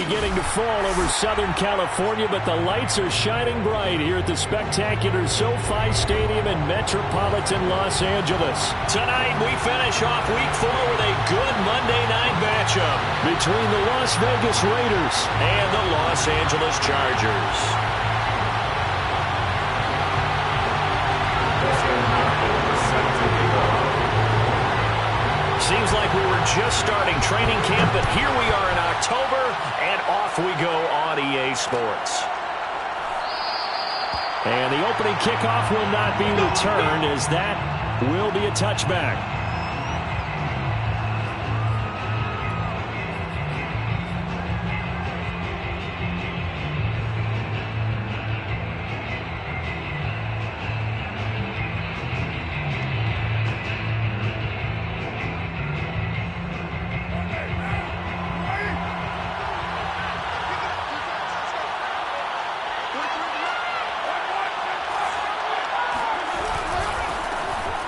beginning to fall over Southern California, but the lights are shining bright here at the spectacular SoFi Stadium in metropolitan Los Angeles. Tonight, we finish off Week 4 with a good Monday night matchup between the Las Vegas Raiders and the Los Angeles Chargers. Seems like we were just starting training camp, but here we are in October, and off we go on EA Sports. And the opening kickoff will not be returned, as that will be a touchback.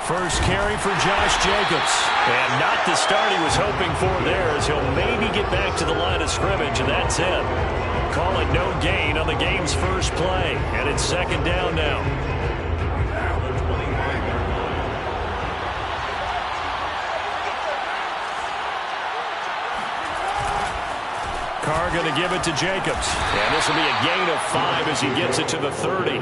First carry for Josh Jacobs. And not the start he was hoping for there, as he'll maybe get back to the line of scrimmage, and that's it. Call it no gain on the game's first play, and it's second down now. Carr going to give it to Jacobs. And this will be a gain of 5 as he gets it to the 30.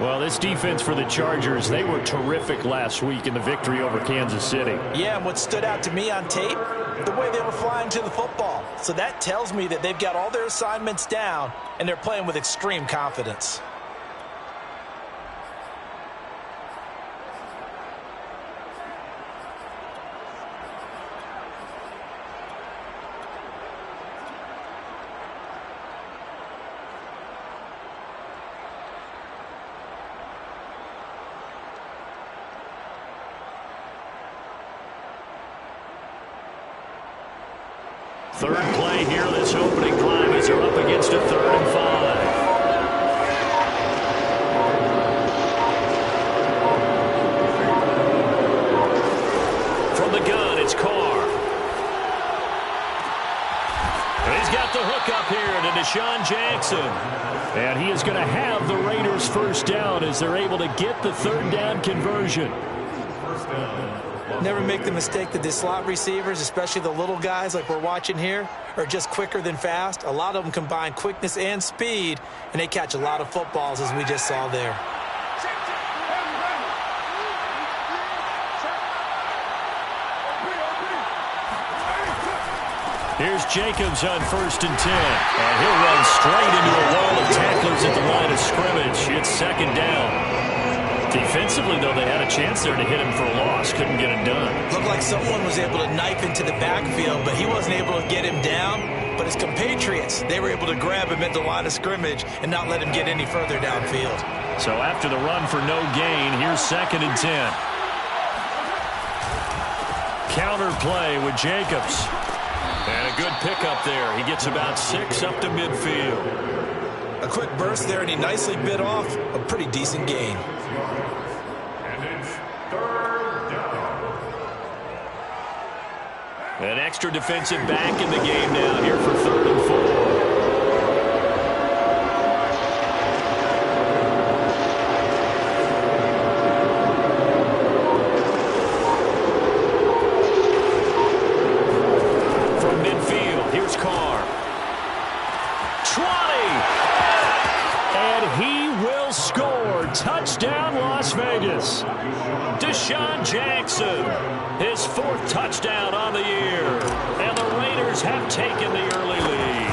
Well, this defense for the Chargers, they were terrific last week in the victory over Kansas City. Yeah, and what stood out to me on tape, the way they were flying to the football. So that tells me that they've got all their assignments down, and they're playing with extreme confidence. Third play here, this opening drive, as they're up against a 3rd and 5. From the gun, it's Carr. And he's got the hook up here to Deshaun Jackson. And he is going to have the Raiders first down as they're able to get the 3rd down conversion. Never make the mistake that the slot receivers, especially the little guys like we're watching here, are just quicker than fast. A lot of them combine quickness and speed, and they catch a lot of footballs, as we just saw there. Here's Jacobs on 1st and 10. And he'll run straight into a wall of tacklers at the line of scrimmage. It's second down. Defensively, though, they had a chance there to hit him for a loss. Couldn't get it done. Looked like someone was able to knife into the backfield, but he wasn't able to get him down. But his compatriots, they were able to grab him at the line of scrimmage and not let him get any further downfield. So after the run for no gain, here's 2nd and 10. Counter play with Jacobs. And a good pickup there. He gets about 6 up to midfield. A quick burst there, and he nicely bit off a pretty decent gain. An extra defensive back in the game now here for 3rd and 4. From midfield, here's Carr. 20! And he will score. Touchdown, Las Vegas. Deshaun Jackson, his 4th touchdown on the year. And the Raiders have taken the early lead.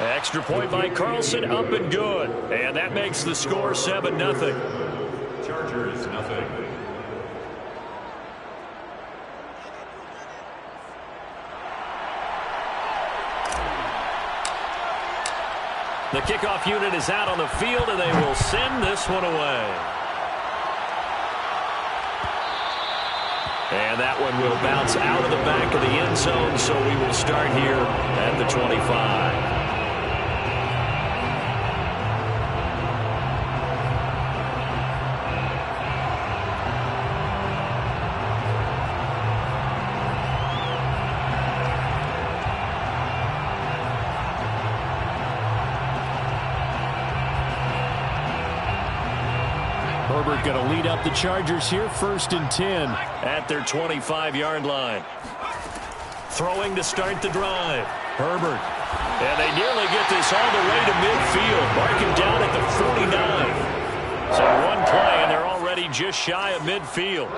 Extra point by Carlson, up and good. And that makes the score 7-0. Chargers, nothing. The kickoff unit is out on the field, and they will send this one away. And that one will bounce out of the back of the end zone, so we will start here at the 25. Herbert going to lead up the Chargers here, 1st and 10. At their 25-yard line. Throwing to start the drive. Herbert. And they nearly get this all the way to midfield. Mark him down at the 49. So one play, and they're already just shy of midfield.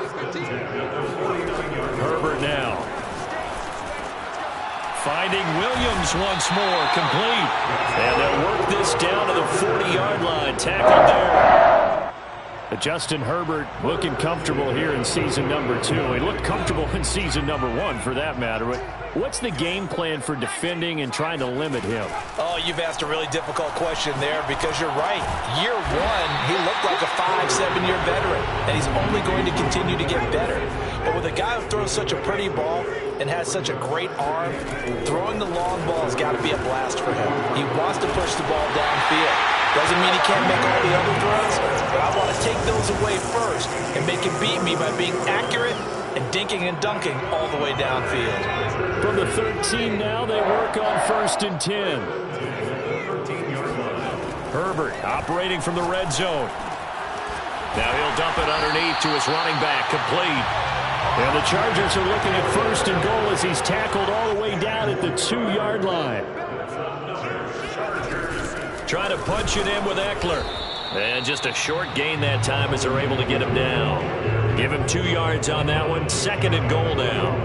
Herbert now. Finding Williams once more, complete. And they'll work this down to the 40-yard line. Tackled there. But Justin Herbert looking comfortable here in season number 2. He looked comfortable in season number 1 for that matter. But what's the game plan for defending and trying to limit him? Oh, you've asked a really difficult question there because you're right. Year 1, he looked like a 5-7-year veteran, and he's only going to continue to get better. But with a guy who throws such a pretty ball and has such a great arm, throwing the long ball has got to be a blast for him. He wants to push the ball downfield. Doesn't mean he can't make all the other throws, but I want to take those away first and make him beat me by being accurate and dinking and dunking all the way downfield. From the 13 now, they work on 1st and 10. Herbert operating from the red zone. Now he'll dump it underneath to his running back, complete. And the Chargers are looking at 1st and goal as he's tackled all the way down at the 2-yard line. Trying to punch it in with Eckler. And just a short gain that time as they're able to get him down. Give him 2 yards on that one. 2nd and goal now.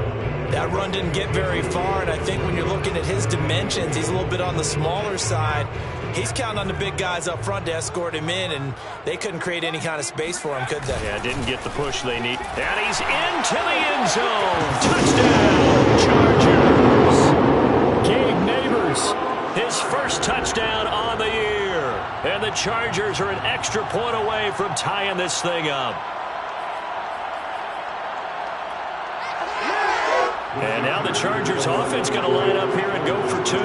That run didn't get very far, and I think when you're looking at his dimensions, he's a little bit on the smaller side. He's counting on the big guys up front to escort him in, and they couldn't create any kind of space for him, could they? Yeah, didn't get the push they need. And he's into the end zone. Touchdown, Chargers. Gabe Neighbors. His first touchdown on the year. And the Chargers are an extra point away from tying this thing up. And now the Chargers offense going to line up here and go for 2.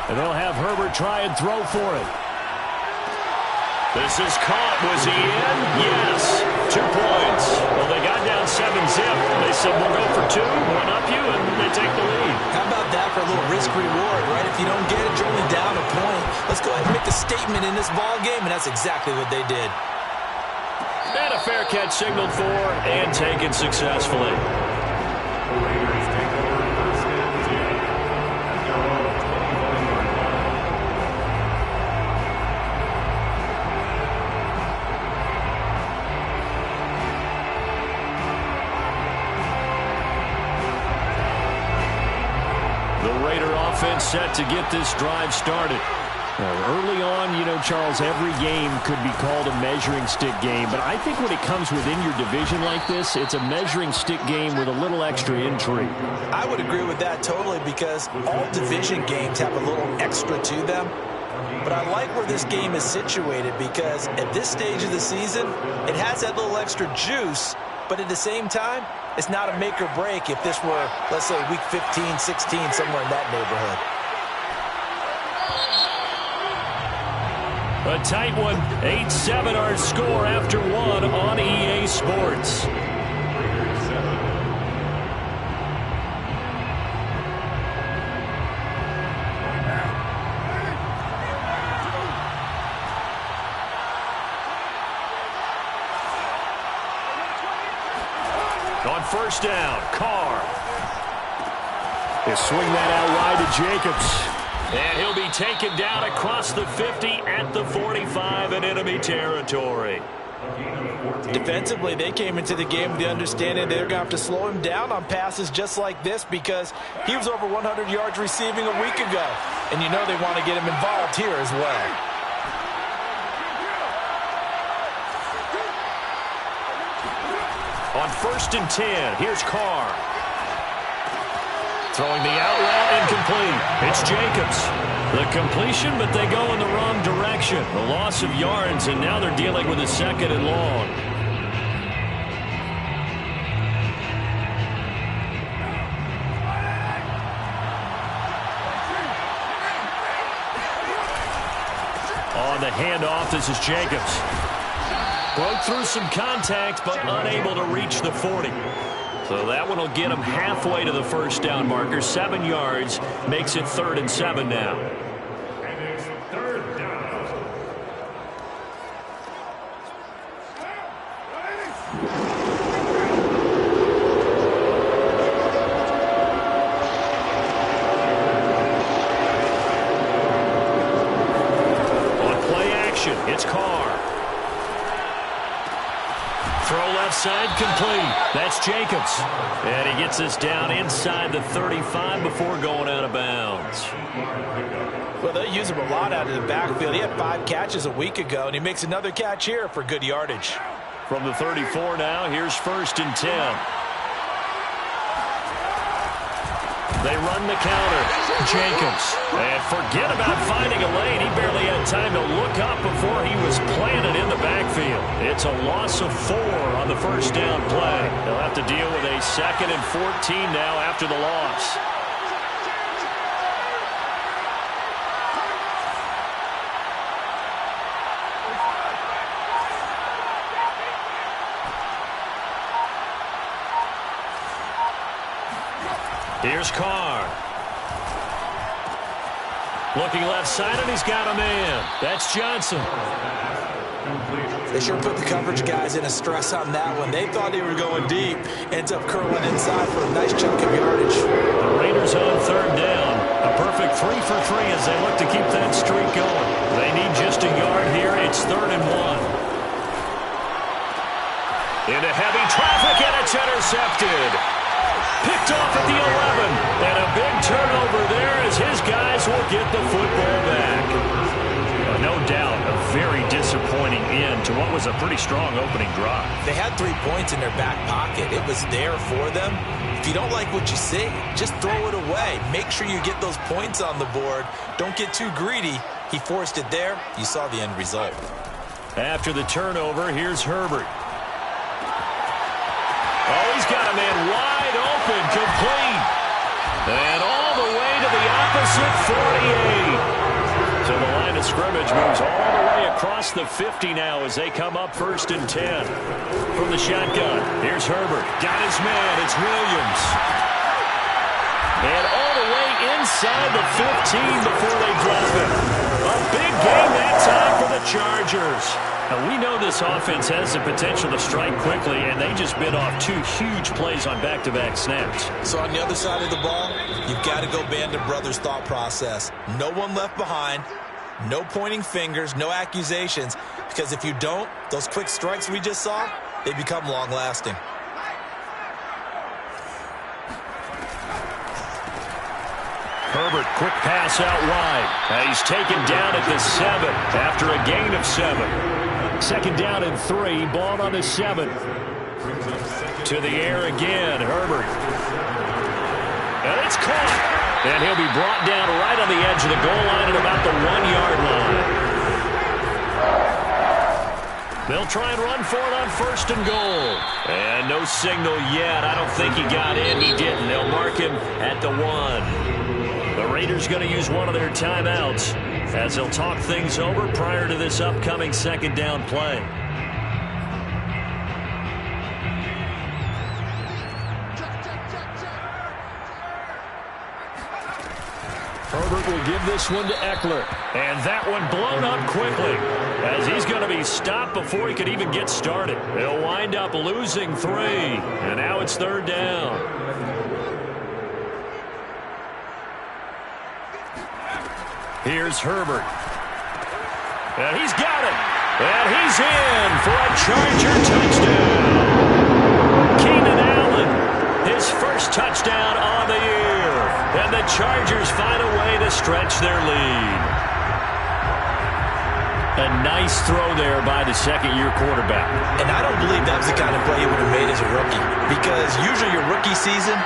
And they'll have Herbert try and throw for it. This is caught. Was he in? Yes. 2 points. Well, they got down 7-zip. They said, we'll go for 2, one up you, and they take the lead. How about that for a little risk-reward, right? If you don't get it, you're only down a point. Let's go ahead and make a statement in this ball game, and that's exactly what they did. And a fair catch signaled for and taken successfully. Offense set to get this drive started. Early on, you know, Charles, every game could be called a measuring stick game. But I think when it comes within your division like this, it's a measuring stick game with a little extra intrigue. I would agree with that totally because all division games have a little extra to them. But I like where this game is situated because at this stage of the season, it has that little extra juice. But at the same time, it's not a make or break if this were, let's say, week 15, 16, somewhere in that neighborhood. A tight one. 8-7 our score after 1 on EA Sports. On 1st down, Carr. They swing that out wide to Jacobs. And he'll be taken down across the 50 at the 45 in enemy territory. Defensively, they came into the game with the understanding they're going to have to slow him down on passes just like this because he was over 100 yards receiving a week ago. And you know they want to get him involved here as well. On 1st and 10, here's Carr. Throwing the out route incomplete. It's Jacobs. The completion, but they go in the wrong direction. The loss of yards, and now they're dealing with a 2nd and long. On the handoff, this is Jacobs. Broke through some contact, but unable to reach the 40. So that one will get him halfway to the 1st down marker. 7 yards makes it 3rd and 7 now. It's Carr. Throw left side complete. That's Jacobs. And he gets us down inside the 35 before going out of bounds. Well, they use him a lot out of the backfield. He had 5 catches a week ago, and he makes another catch here for good yardage. From the 34 now, here's 1st and 10. They run the counter. Jacobs. And forget about finding a lane. He barely had time to look up before he was planted in the backfield. It's a loss of 4 on the 1st down play. They'll have to deal with a 2nd and 14 now after the loss. Here's Carr. Looking left side, and he's got a man. That's Johnson. They sure put the coverage guys in a stress on that one. They thought they were going deep. Ends up curling inside for a nice chunk of yardage. The Raiders on 3rd down. A perfect 3 for 3 as they look to keep that streak going. They need just a yard here. It's 3rd and 1. Into heavy traffic, and it's intercepted. Picked off at the 11, and a big turnover there as his guys will get the football back. No doubt, a very disappointing end to what was a pretty strong opening drive. They had 3 points in their back pocket. It was there for them. If you don't like what you see, just throw it away. Make sure you get those points on the board. Don't get too greedy. He forced it there. You saw the end result. After the turnover, here's Herbert. Oh, he's got a man wide open, complete. And all the way to the opposite 48. So the line of scrimmage moves all the way across the 50 now as they come up 1st and 10. From the shotgun, here's Herbert. Got his man, it's Williams. And all the way inside the 15 before they drop him. A big game that time for the Chargers. Now, we know this offense has the potential to strike quickly, and they just bit off 2 huge plays on back-to-back snaps. So on the other side of the ball, you've got to go Band of Brothers thought process. No one left behind, no pointing fingers, no accusations, because if you don't, those quick strikes we just saw, they become long-lasting. Herbert, quick pass out wide. He's taken down at the 7 after a gain of 7. 2nd down and 3, ball on the 7. To the air again, Herbert. And it's caught. And he'll be brought down right on the edge of the goal line at about the 1-yard line. They'll try and run for it on 1st and goal. And no signal yet. I don't think he got in. He didn't. They'll mark him at the 1. The Raiders going to use one of their timeouts as they'll talk things over prior to this upcoming 2nd down play. Herbert will give this one to Eckler. And that one blown up quickly as he's going to be stopped before he could even get started. They'll wind up losing 3. And now it's 3rd down. Here's Herbert. And he's got it. And he's in for a Charger touchdown. Keenan Allen, his first touchdown on the year. And the Chargers find a way to stretch their lead. A nice throw there by the 2nd-year quarterback. And I don't believe that was the kind of play he would have made as a rookie. Because usually your rookie season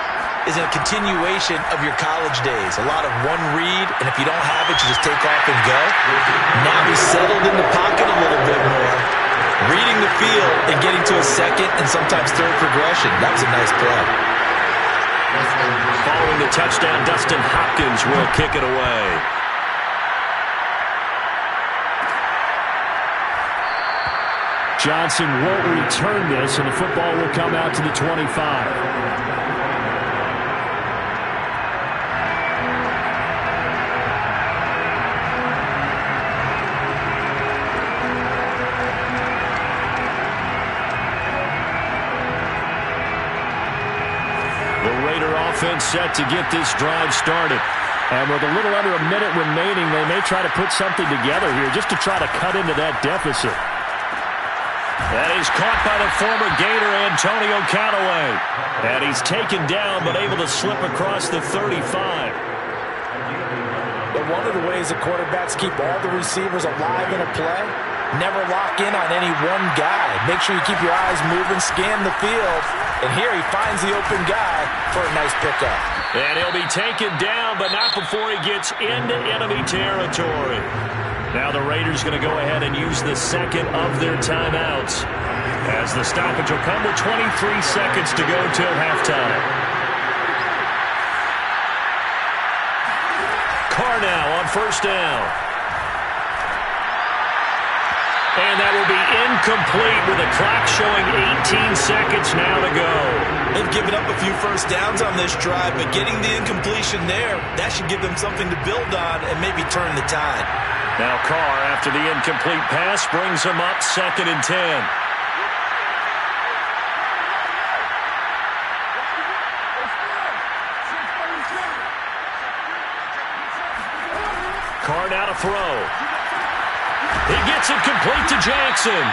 is a continuation of your college days. A lot of one read, and if you don't have it, you just take off and go. Now he's settled in the pocket a little bit more, reading the field and getting to a 2nd and sometimes 3rd progression. That was a nice play. Following the touchdown, Dustin Hopkins will kick it away. Johnson won't return this, and the football will come out to the 25. Offense set to get this drive started. And with a little under a minute remaining, they may try to put something together here just to try to cut into that deficit. And he's caught by the former Gator, Antonio Callaway. And he's taken down, but able to slip across the 35. But one of the ways that quarterbacks keep all the receivers alive in a play, never lock in on any one guy. Make sure you keep your eyes moving, scan the field. And here he finds the open guy for a nice pickup. And he'll be taken down, but not before he gets into enemy territory. Now the Raiders going to go ahead and use the second of their timeouts, as the stoppage will come with 23 seconds to go till halftime. Carr now on first down. And that will be incomplete with the clock showing 18 seconds now to go. They've given up a few first downs on this drive, but getting the incompletion there, that should give them something to build on and maybe turn the tide. Now Carr, after the incomplete pass, brings him up 2nd and 10. Carr now to throw. He gets it complete to Jackson.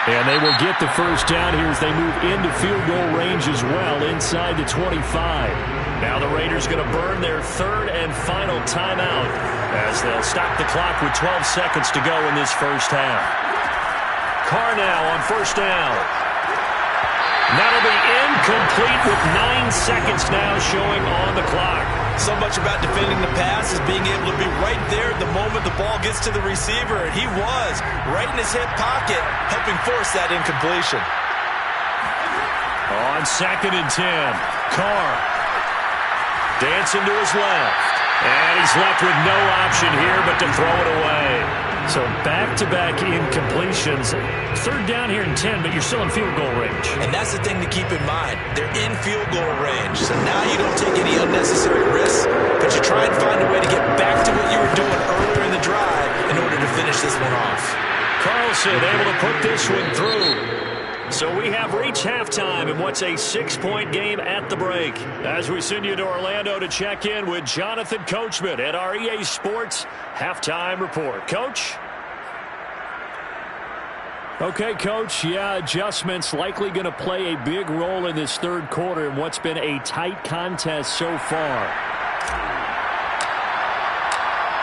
And they will get the first down here as they move into field goal range as well, inside the 25. Now the Raiders going to burn their third and final timeout as they'll stop the clock with 12 seconds to go in this first half. Carr now on first down. That'll be incomplete with 9 seconds now showing on the clock. So much about defending the pass is being able to be right there the moment the ball gets to the receiver, and he was right in his hip pocket, helping force that incompletion. On 2nd and 10, Carr dancing to his left, and he's left with no option here but to throw it away. So back-to-back incompletions. 3rd down here and 10, but you're still in field goal range. And that's the thing to keep in mind. They're in field goal range, so now you don't take any unnecessary risks, but you try and find a way to get back to what you were doing earlier in the drive in order to finish this one off. Carlson able to put this one through. So we have reached halftime in what's a 6-point game at the break, as we send you to Orlando to check in with Jonathan Coachman at our EA Sports Halftime Report. Coach? Okay, Coach. Yeah, adjustments likely going to play a big role in this third quarter in what's been a tight contest so far.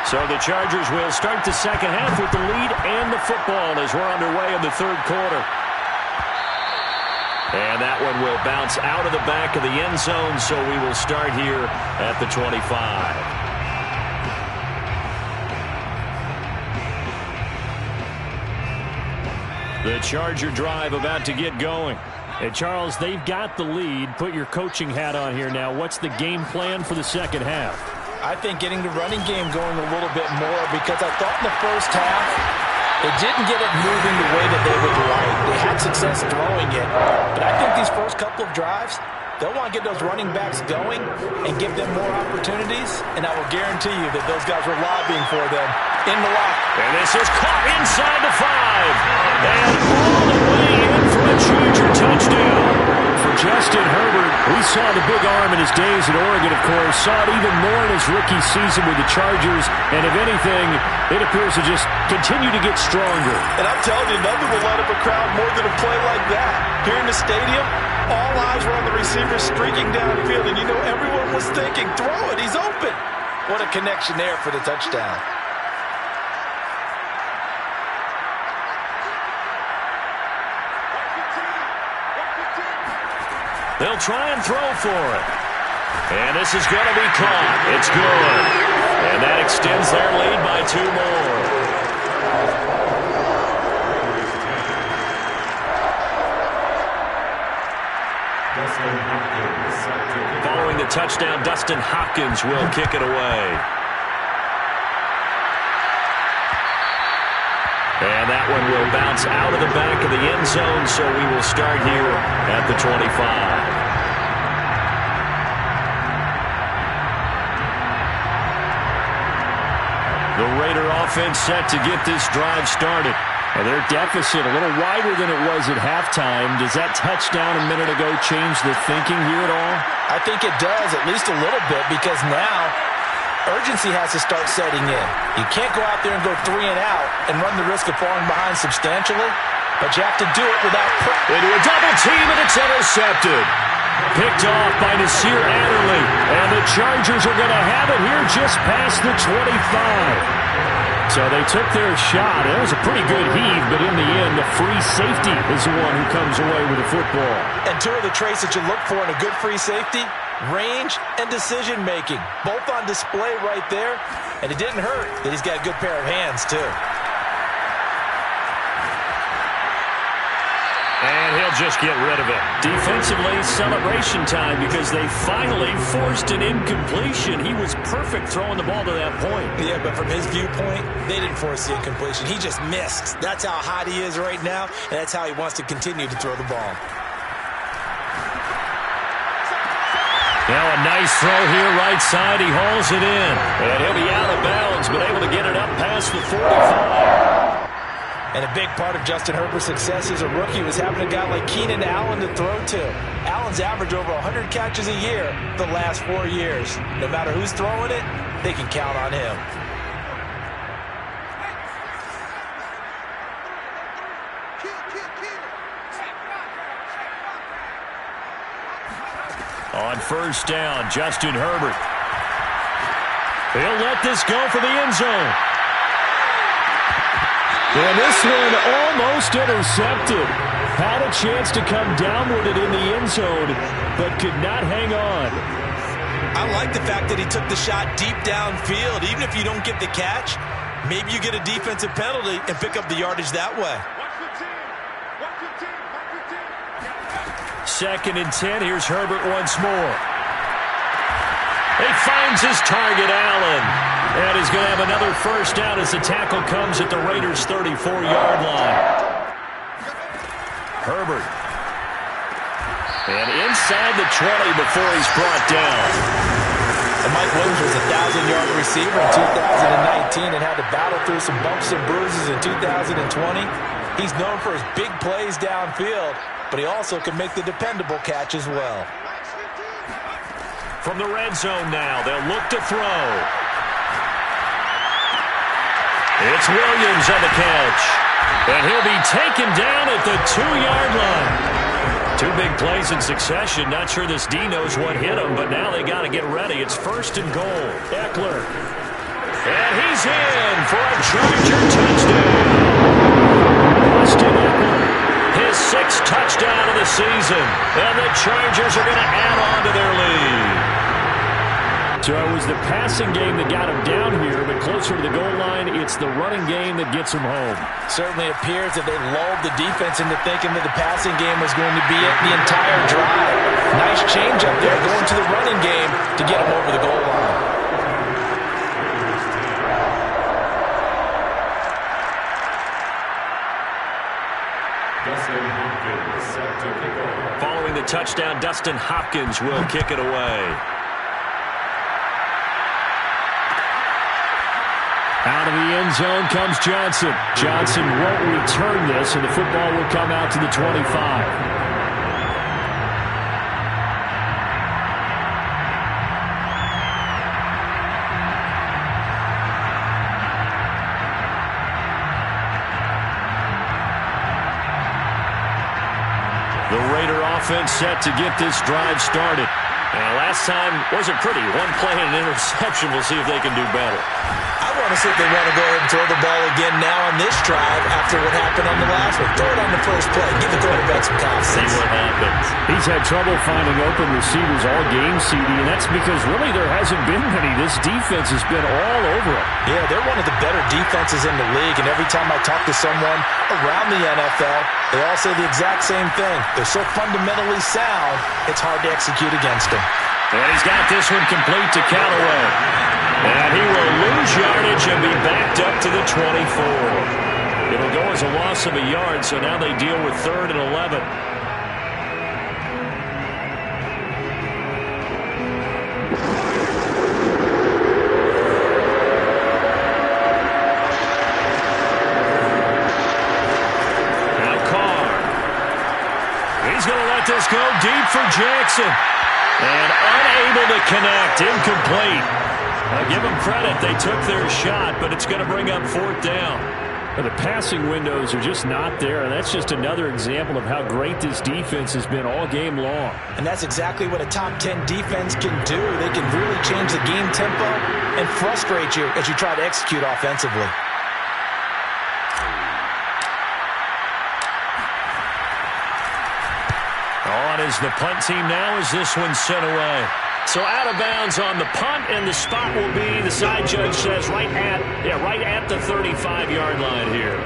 So the Chargers will start the second half with the lead and the football as we're underway in the third quarter. And that one will bounce out of the back of the end zone, so we will start here at the 25. The Charger drive about to get going. Hey, Charles, they've got the lead. Put your coaching hat on here now. What's the game plan for the second half? I think getting the running game going a little bit more, because I thought in the first half they didn't get it moving the way that they would like. They had success throwing it, but I think these first couple of drives, they'll want to get those running backs going and give them more opportunities, and I will guarantee you that those guys were lobbying for them in the lock. And this is caught inside the 5. And all the way in for a Charger touchdown. For Justin Herbert, we saw the big arm in his days at Oregon, of course. Saw it even more in his rookie season with the Chargers. And if anything, it appears to just continue to get stronger. And I'm telling you, nothing will light up a crowd more than a play like that. Here in the stadium, all eyes were on the receiver streaking downfield. And you know everyone was thinking, throw it, he's open. What a connection there for the touchdown. They'll try and throw for it. And this is going to be caught. It's good. And that extends their lead by 2 more. Following the touchdown, Dustin Hopkins will kick it away. And that one will bounce out of the back of the end zone, so we will start here at the 25. The Raider offense set to get this drive started. And their deficit a little wider than it was at halftime. Does that touchdown a minute ago change the thinking here at all? I think it does, at least a little bit, because now urgency has to start setting in. You can't go out there and go 3 and out and run the risk of falling behind substantially, but you have to do it without pressure. Into a double team, and it's intercepted. Picked off by Nasir Adderley, and the Chargers are going to have it here just past the 25. So they took their shot. It was a pretty good heave, but in the end, the free safety is the one who comes away with the football. And two of the traits that you look for in a good free safety, range and decision-making, both on display right there. And it didn't hurt that he's got a good pair of hands, too. And he'll just get rid of it. Defensively, celebration time because they finally forced an incompletion. He was perfect throwing the ball to that point. Yeah, but from his viewpoint, they didn't force the incompletion. He just missed. That's how hot he is right now, and that's how he wants to continue to throw the ball. Now a nice throw here, right side. He hauls it in. And he'll be out of bounds, but able to get it up past the 45. And a big part of Justin Herbert's success as a rookie was having a guy like Keenan Allen to throw to. Allen's averaged over 100 catches a year the last 4 years. No matter who's throwing it, they can count on him. On first down, Justin Herbert. He'll let this go for the end zone. And this one almost intercepted. Had a chance to come down with it in the end zone, but could not hang on. I like the fact that he took the shot deep downfield. Even if you don't get the catch, maybe you get a defensive penalty and pick up the yardage that way. 2nd and 10. Here's Herbert once more. He finds his target, Allen. And he's going to have another first down as the tackle comes at the Raiders' 34-yard line. Herbert. And inside the 20 before he's brought down. And Mike Williams was a 1,000-yard receiver in 2019 and had to battle through some bumps and bruises in 2020. He's known for his big plays downfield, but he also can make the dependable catch as well. From the red zone now, they'll look to throw. It's Williams on the catch. And he'll be taken down at the 2-yard line. 2 big plays in succession. Not sure this D knows what hit him, but now they got to get ready. It's 1st and goal. Eckler. And he's in for a Charger touchdown. Austin Eckler. His 6th touchdown of the season. And the Chargers are going to add on to their lead. So it was the passing game that got him down here, but closer to the goal line, it's the running game that gets him home. Certainly appears that they lulled the defense into thinking that the passing game was going to be it the entire drive. Nice change up there going to the running game to get him over the goal line. Following the touchdown, Dustin Hopkins will kick it away. Out of the end zone comes Johnson. Johnson won't return this, and the football will come out to the 25. The Raider offense set to get this drive started. And last time wasn't pretty. 1 play and an interception. We'll see if they can do better. I want to see if they want to go ahead and throw the ball again now on this drive after what happened on the last one. Throw it on the first play. Give the quarterback some confidence. See what happens. He's had trouble finding open receivers all game, CD, and that's because really there hasn't been many. This defense has been all over it. Yeah, they're one of the better defenses in the league, and every time I talk to someone around the NFL, they all say the exact same thing. They're so fundamentally sound, it's hard to execute against them. And he's got this one complete to Callaway. And he will lose yardage and be backed up to the 24. It'll go as a loss of a yard, so now they deal with 3rd and 11. Now Carr. He's going to let this go deep for Jackson. And unable to connect, incomplete. I'll give them credit. They took their shot, but it's going to bring up fourth down. Well, the passing windows are just not there, and that's just another example of how great this defense has been all game long. And that's exactly what a top 10 defense can do. They can really change the game tempo and frustrate you as you try to execute offensively. On is the punt team now as this one's sent away. So out of bounds on the punt, and the spot will be, the side judge says, right at the 35-yard line here.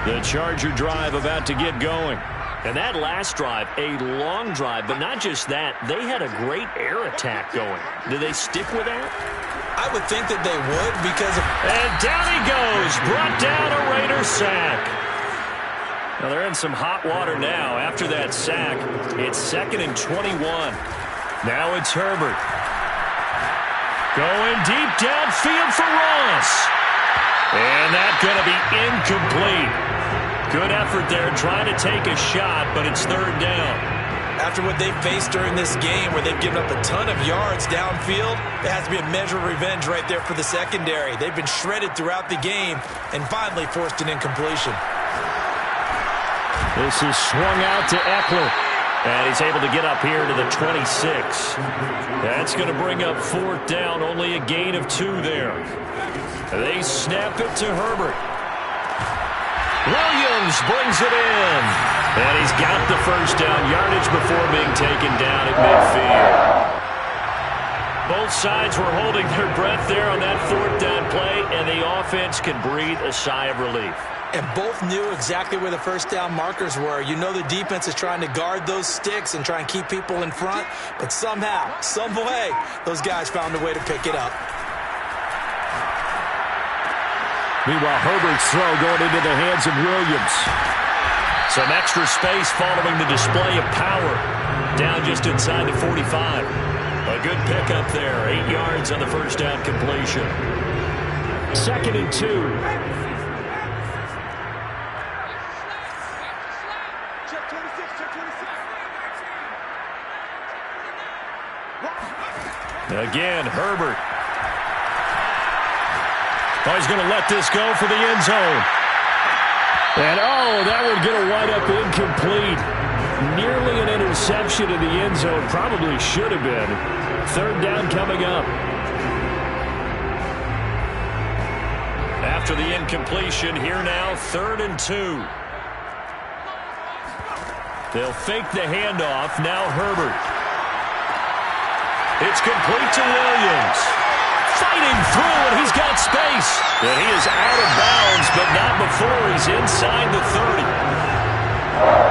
The Charger drive about to get going. And that last drive, a long drive, but not just that. They had a great air attack going. Do they stick with that? I would think that they would because of... And down he goes. Brought down a Raider sack. Now they're in some hot water now. After that sack, it's 2nd and 21. Now it's Herbert. Going deep downfield for Ross. And that's going to be incomplete. Good effort there trying to take a shot, but it's 3rd down. After what they've faced during this game where they've given up a ton of yards downfield, there has to be a measure of revenge right there for the secondary. They've been shredded throughout the game and finally forced an incompletion. This is swung out to Eckler. And he's able to get up here to the 26. That's going to bring up 4th down, only a gain of 2 there. They snap it to Herbert. Williams brings it in. And he's got the first down yardage before being taken down at midfield. Both sides were holding their breath there on that 4th down play, and the offense can breathe a sigh of relief. And both knew exactly where the first down markers were. You know the defense is trying to guard those sticks and try and keep people in front, but somehow, some way, those guys found a way to pick it up. Meanwhile, Herbert's throw going into the hands of Williams. Some extra space following the display of power. Down just inside the 45. A good pickup there. 8 yards on the first down completion. 2nd and 2. Again, Herbert. Oh, he's going to let this go for the end zone. And, that would get a wind up incomplete. Nearly an interception in the end zone. Probably should have been. 3rd down coming up. After the incompletion, here now, 3rd and 2. They'll fake the handoff. Now Herbert. It's complete to Williams. Fighting through, and he's got space. And he is out of bounds, but not before he's inside the 30.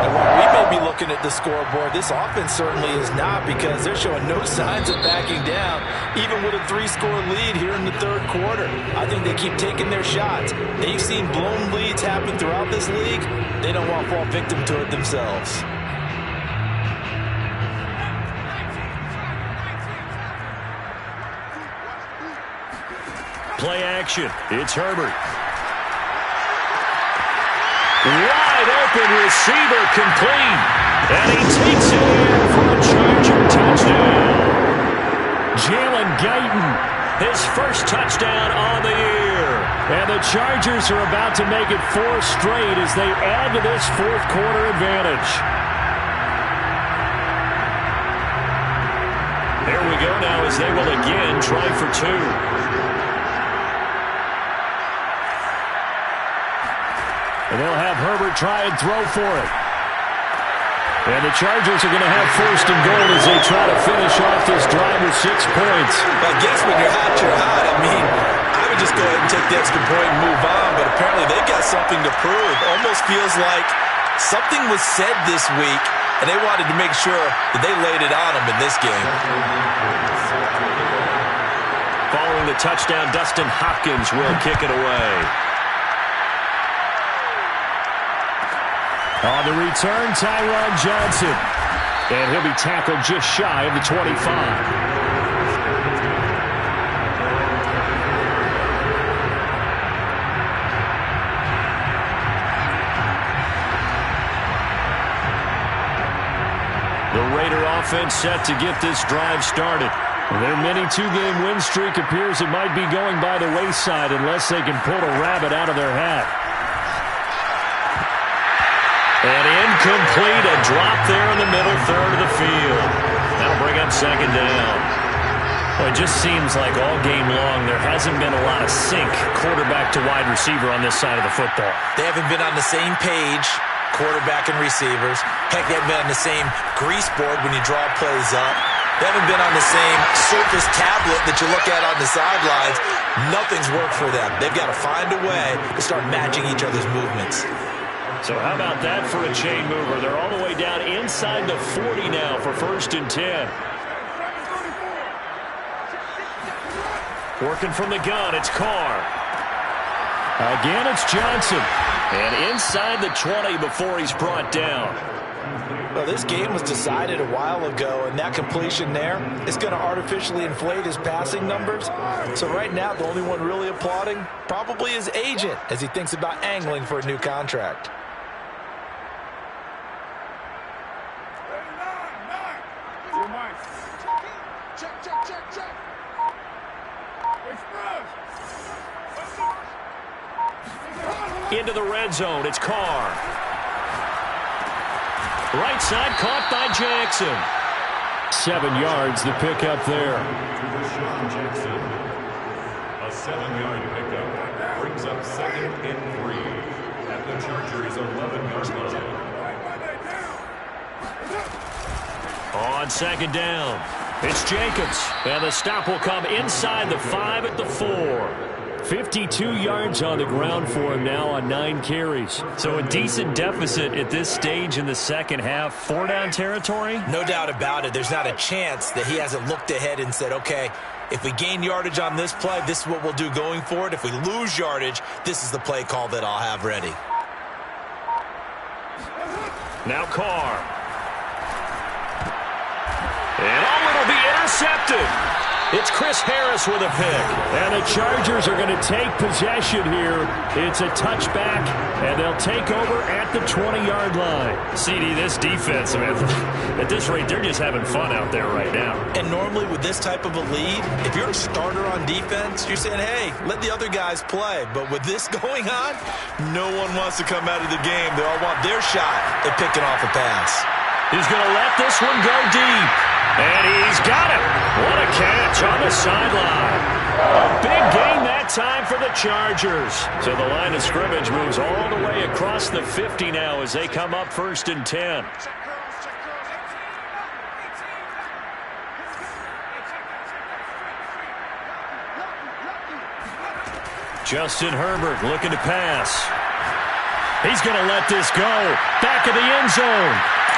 And while we may be looking at the scoreboard, this offense certainly is not, because they're showing no signs of backing down, even with a 3-score lead here in the 3rd quarter. I think they keep taking their shots. They've seen blown leads happen throughout this league. They don't want to fall victim to it themselves. Play action. It's Herbert. Wide open receiver complete. And he takes it in for a Charger touchdown. Jalen Guyton, his first touchdown on the year. And the Chargers are about to make it 4 straight as they add to this 4th quarter advantage. There we go now as they will again try for 2. And they'll have Herbert try and throw for it. And the Chargers are going to have 1st and goal as they try to finish off this drive with 6 points. Well, I guess when you're hot, you're hot. I mean, I would just go ahead and take the extra point and move on, but apparently they've got something to prove. Almost feels like something was said this week, and they wanted to make sure that they laid it on them in this game. Following the touchdown, Dustin Hopkins will kick it away. On the return, Tyron Johnson. And he'll be tackled just shy of the 25. The Raider offense set to get this drive started. Their mini two-game win streak appears it might be going by the wayside unless they can pull a rabbit out of their hat. And incomplete, a drop there in the middle third of the field. That'll bring up second down. Well, it just seems like all game long there hasn't been a lot of sync quarterback to wide receiver on this side of the football. They haven't been on the same page, quarterback and receivers. Heck, they haven't been on the same grease board when you draw plays up. They haven't been on the same Surface tablet that you look at on the sidelines. Nothing's worked for them. They've got to find a way to start matching each other's movements. So how about that for a chain mover? They're all the way down inside the 40 now for 1st and 10. Working from the gun, it's Carr. Again, it's Johnson. And inside the 20 before he's brought down. Well, this game was decided a while ago, and that completion there is going to artificially inflate his passing numbers. So right now, the only one really applauding probably his agent as he thinks about angling for a new contract. Into the red zone, it's Carr. Right side caught by Jackson. 7 yards, the pickup there. Deshaun Jackson, a 7-yard pickup, brings up 2nd and 3 at the Chargers' 11-yard line. On 2nd down, it's Jacobs. And the stop will come inside the 5 at the 4. 52 yards on the ground for him now on 9 carries. So a decent deficit at this stage in the second half. 4-down territory? No doubt about it. There's not a chance that he hasn't looked ahead and said, okay, if we gain yardage on this play, this is what we'll do going forward. If we lose yardage, this is the play call that I'll have ready. Now Carr. And it'll be intercepted. It's Chris Harris with a pick. And the Chargers are going to take possession here. It's a touchback, and they'll take over at the 20-yard line. CD, this defense, I mean, at this rate, they're just having fun out there right now. And normally with this type of a lead, if you're a starter on defense, you're saying, hey, let the other guys play. But with this going on, no one wants to come out of the game. They all want their shot at picking off a pass. He's going to let this one go deep. And he's got it. What a catch on the sideline. A big gain that time for the Chargers. So the line of scrimmage moves all the way across the 50 now as they come up 1st and 10. Justin Herbert looking to pass. He's going to let this go. Back of the end zone.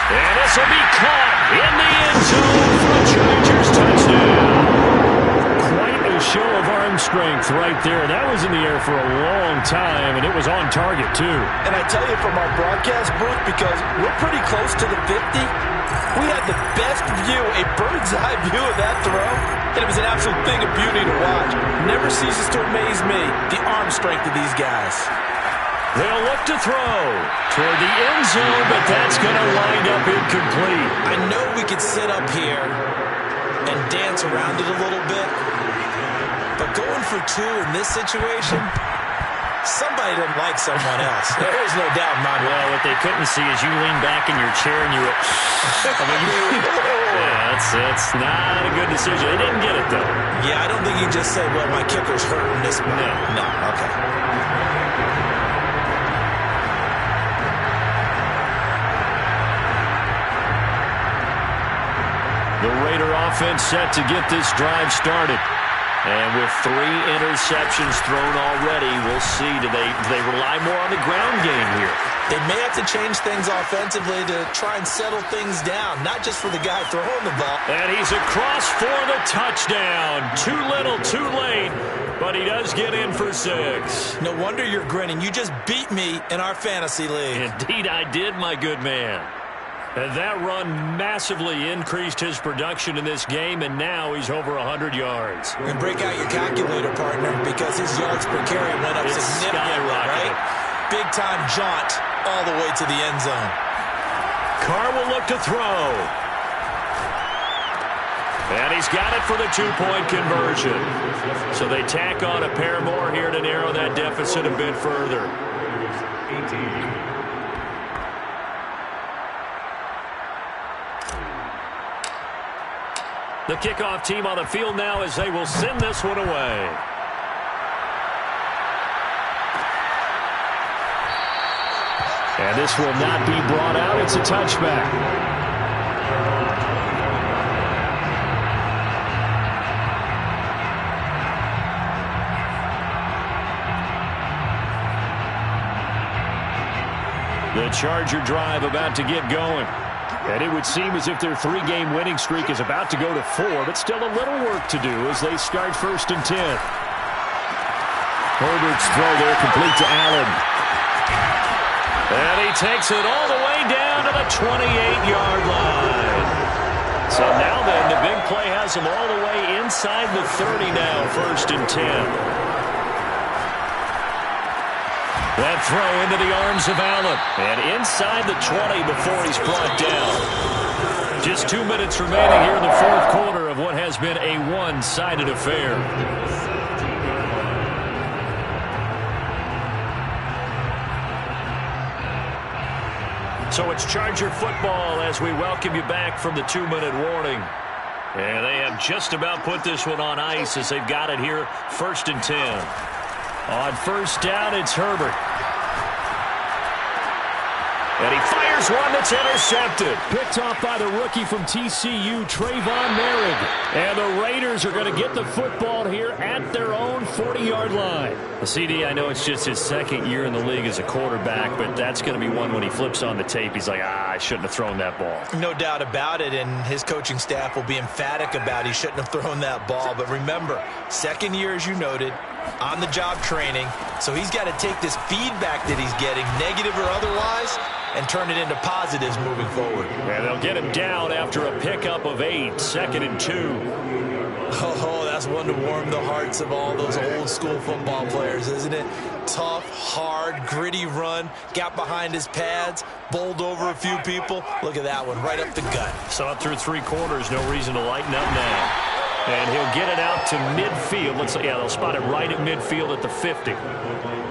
And this will be caught in the end zone for a Chargers touchdown. Quite a show of arm strength right there. That was in the air for a long time, and it was on target, too. And I tell you from our broadcast booth, because we're pretty close to the 50, we had the best view, a bird's-eye view of that throw, and it was an absolute thing of beauty to watch. Never ceases to amaze me, the arm strength of these guys. They'll look to throw toward the end zone, but that's going to wind up incomplete. I know we could sit up here and dance around it a little bit, but going for 2 in this situation, somebody didn't like someone else. There is no doubt in my mind. Well, what they couldn't see is you leaned back in your chair and you were... yeah, that's not a good decision. They didn't get it, though. Yeah, I don't think you just say, well, my kicker's hurting this one. No, okay. The Raider offense set to get this drive started. And with 3 interceptions thrown already, we'll see. Do they rely more on the ground game here? They may have to change things offensively to try and settle things down, not just for the guy throwing the ball. And he's across for the touchdown. Too little, too late, but he does get in for 6. No wonder you're grinning. You just beat me in our fantasy league. Indeed I did, my good man. And that run massively increased his production in this game, and now he's over 100 yards. And break out your calculator, partner, because his yards per carry went up significantly, right? Big-time jaunt all the way to the end zone. Carr will look to throw. And he's got it for the two-point conversion. So they tack on a pair more here to narrow that deficit a bit further. 18. The kickoff team on the field now as they will send this one away. And this will not be brought out. It's a touchback. The Charger drive about to get going. And it would seem as if their three-game winning streak is about to go to 4, but still a little work to do as they start 1st and 10. Herbert's throw there complete to Allen. And he takes it all the way down to the 28-yard line. So now then, the big play has him all the way inside the 30 now, 1st and 10. That throw into the arms of Allen. And inside the 20 before he's brought down. Just 2 minutes remaining here in the 4th quarter of what has been a one-sided affair. So it's Charger football as we welcome you back from the 2-minute warning. And they have just about put this one on ice as they've got it here, 1st and 10. On 1st down, it's Herbert. And he fires one that's intercepted. Picked off by the rookie from TCU, Trayvon Merrick. And the Raiders are going to get the football here at their own 40-yard line. The CD, I know it's just his 2nd year in the league as a quarterback, but that's going to be one when he flips on the tape. He's like, I shouldn't have thrown that ball. No doubt about it, and his coaching staff will be emphatic about he shouldn't have thrown that ball. But remember, 2nd year, as you noted, on-the-job training. So he's got to take this feedback that he's getting, negative or otherwise, and turn it into positives moving forward. And they'll get him down after a pickup of 8, 2nd and 2. Oh, that's one to warm the hearts of all those old-school football players, isn't it? Tough, hard, gritty run, got behind his pads, bowled over a few people. Look at that one, right up the gut. Saw it through 3 quarters, no reason to lighten up now. And he'll get it out to midfield. Looks like, yeah, they'll spot it right at midfield at the 50.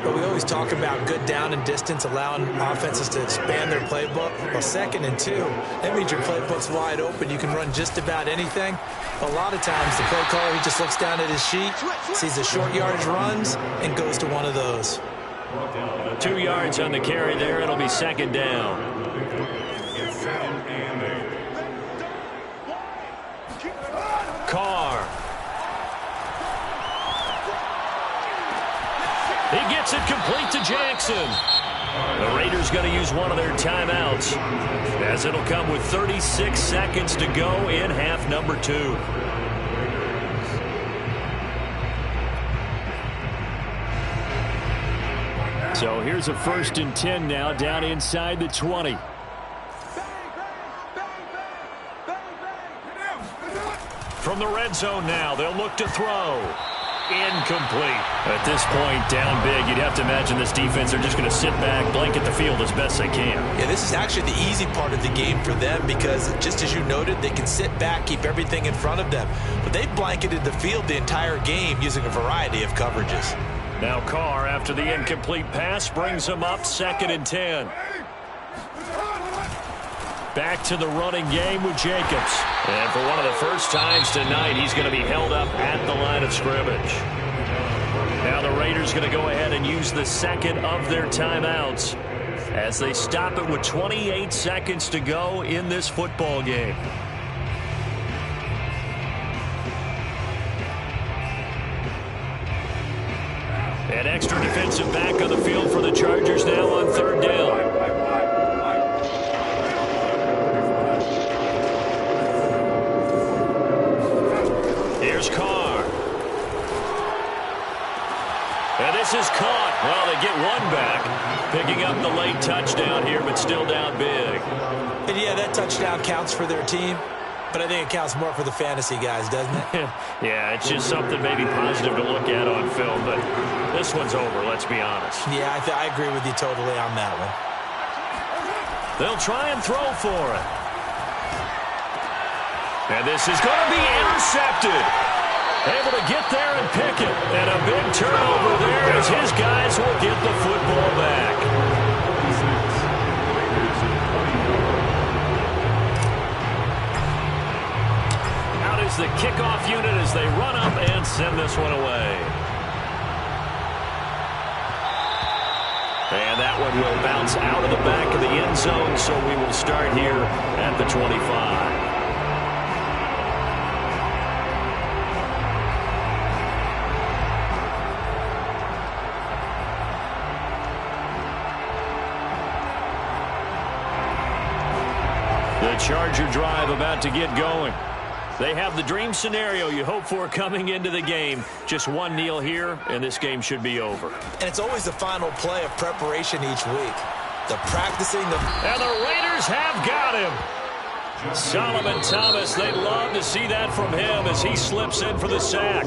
But we always talk about good down and distance, allowing offenses to expand their playbook. Well, 2nd and 2, that means your playbook's wide open. You can run just about anything. A lot of times, the play caller, he just looks down at his sheet, sees the short yardage runs, and goes to one of those. 2 yards on the carry there. It'll be 2nd down. Carr. He gets it complete to Jackson. The Raiders going to use one of their timeouts as it'll come with 36 seconds to go in half number 2. So here's a 1st and 10 now down inside the 20. From the red zone now, they'll look to throw. Incomplete. At this point, down big, you'd have to imagine this defense are just going to sit back, blanket the field as best they can. Yeah, this is actually the easy part of the game for them because, just as you noted, they can sit back, keep everything in front of them. But they've blanketed the field the entire game using a variety of coverages. Now Carr, after the incomplete pass, brings him up 2nd and 10. Back to the running game with Jacobs. And for one of the first times tonight, he's going to be held up at the line of scrimmage. Now the Raiders going to go ahead and use the 2nd of their timeouts as they stop it with 28 seconds to go in this football game. An extra defensive back on the field for the Chargers now on 3rd down. Here's Carr. And this is caught. Well, they get one back. Picking up the late touchdown here, but still down big. And yeah, that touchdown counts for their team, but I think it counts more for the fantasy guys, doesn't it? Yeah, it's just something maybe positive to look at on film, but this one's over, let's be honest. Yeah, I agree with you totally on that one. They'll try and throw for it. And this is going to be intercepted. Able to get there and pick it. And a big turnover there as his guys will get the football back. Out is the kickoff unit as they run up and send this one away. And that one will bounce out of the back of the end zone, so we will start here at the 25. The Charger drive about to get going. They have the dream scenario you hope for coming into the game. Just one kneel here, and this game should be over. And it's always the final play of preparation each week. The practicing. And the Raiders have got him. Solomon Thomas, they'd love to see that from him as he slips in for the sack.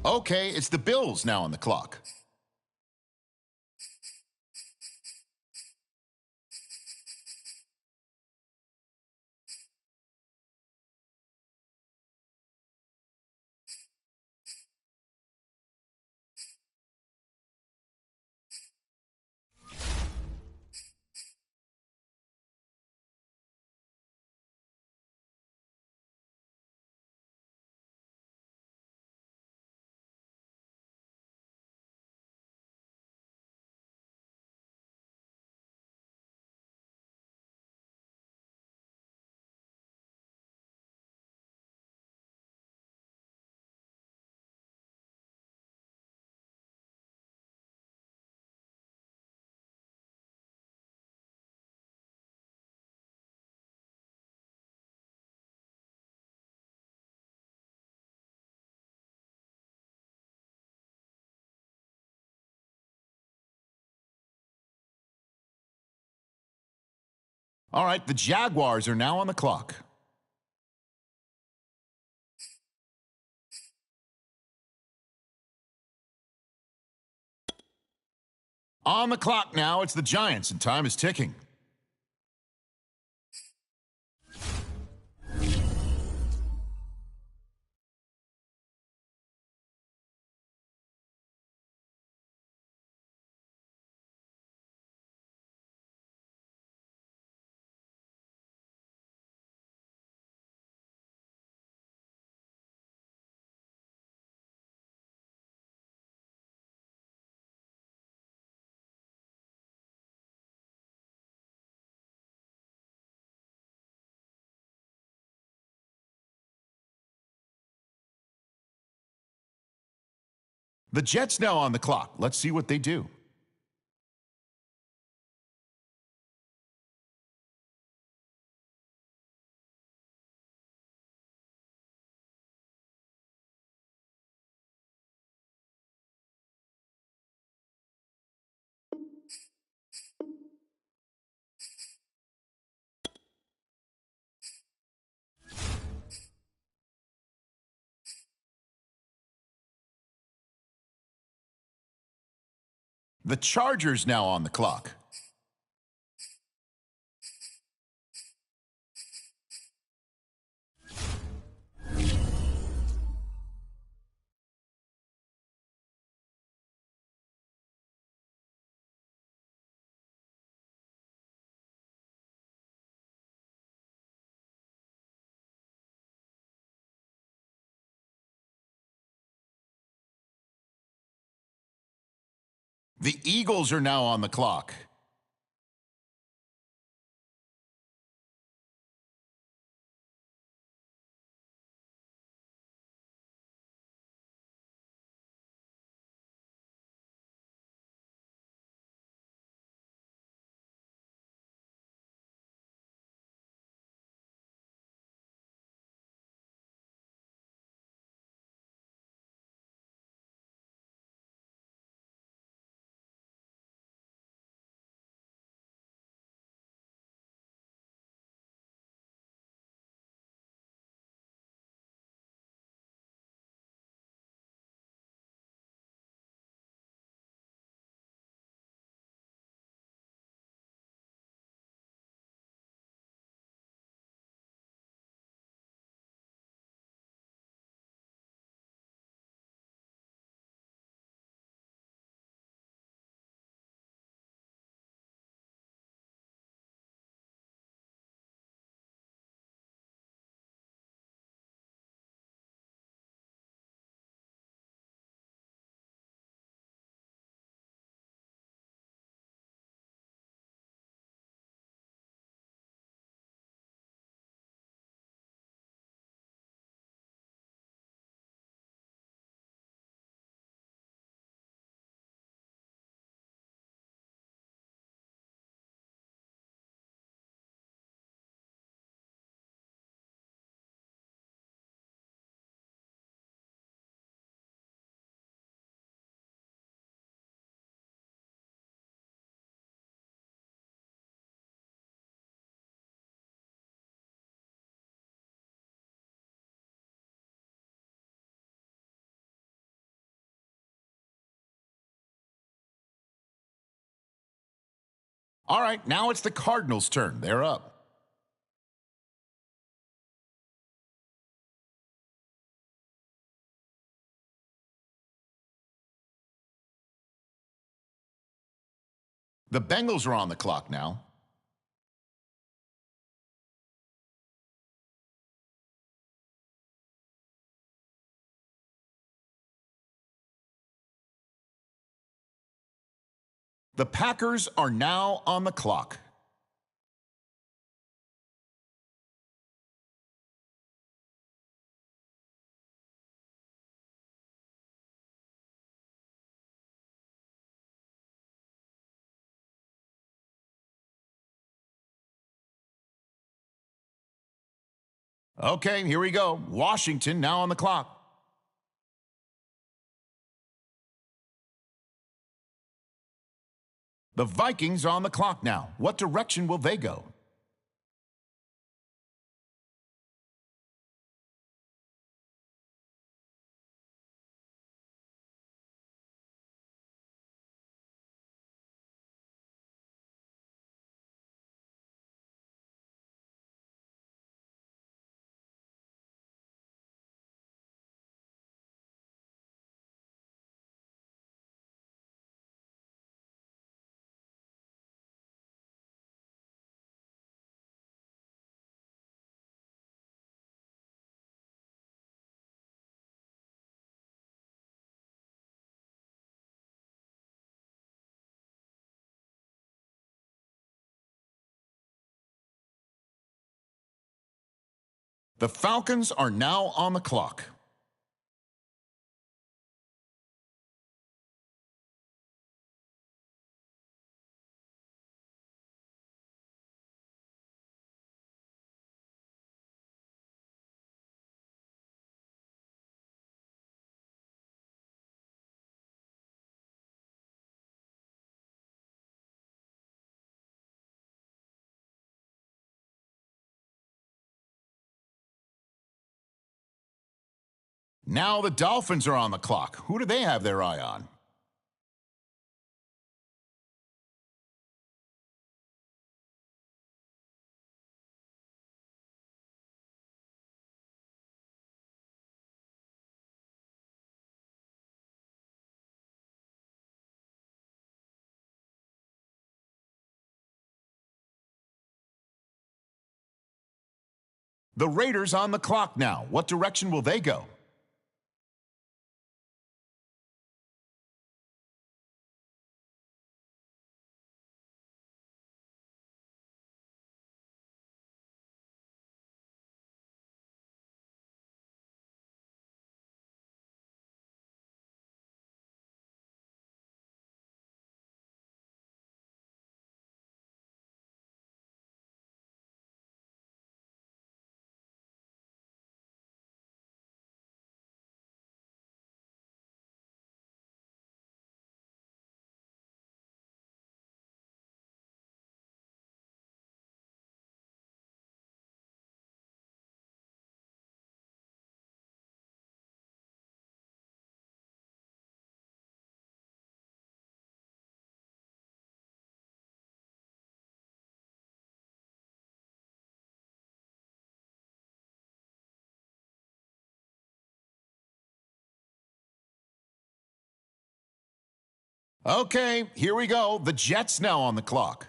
Okay, it's the Bills now on the clock. All right, the Jaguars are now on the clock. On the clock now, it's the Giants, and time is ticking. The Jets now on the clock. Let's see what they do. The Chargers now on the clock. The Eagles are now on the clock. All right, now it's the Cardinals' turn. They're up. The Bengals are on the clock now. The Packers are now on the clock. Okay, here we go. Washington now on the clock. The Vikings are on the clock now. What direction will they go? The Falcons are now on the clock. Now the Dolphins are on the clock. Who do they have their eye on? The Raiders on the clock now. What direction will they go? Okay, here we go. The Jets now on the clock.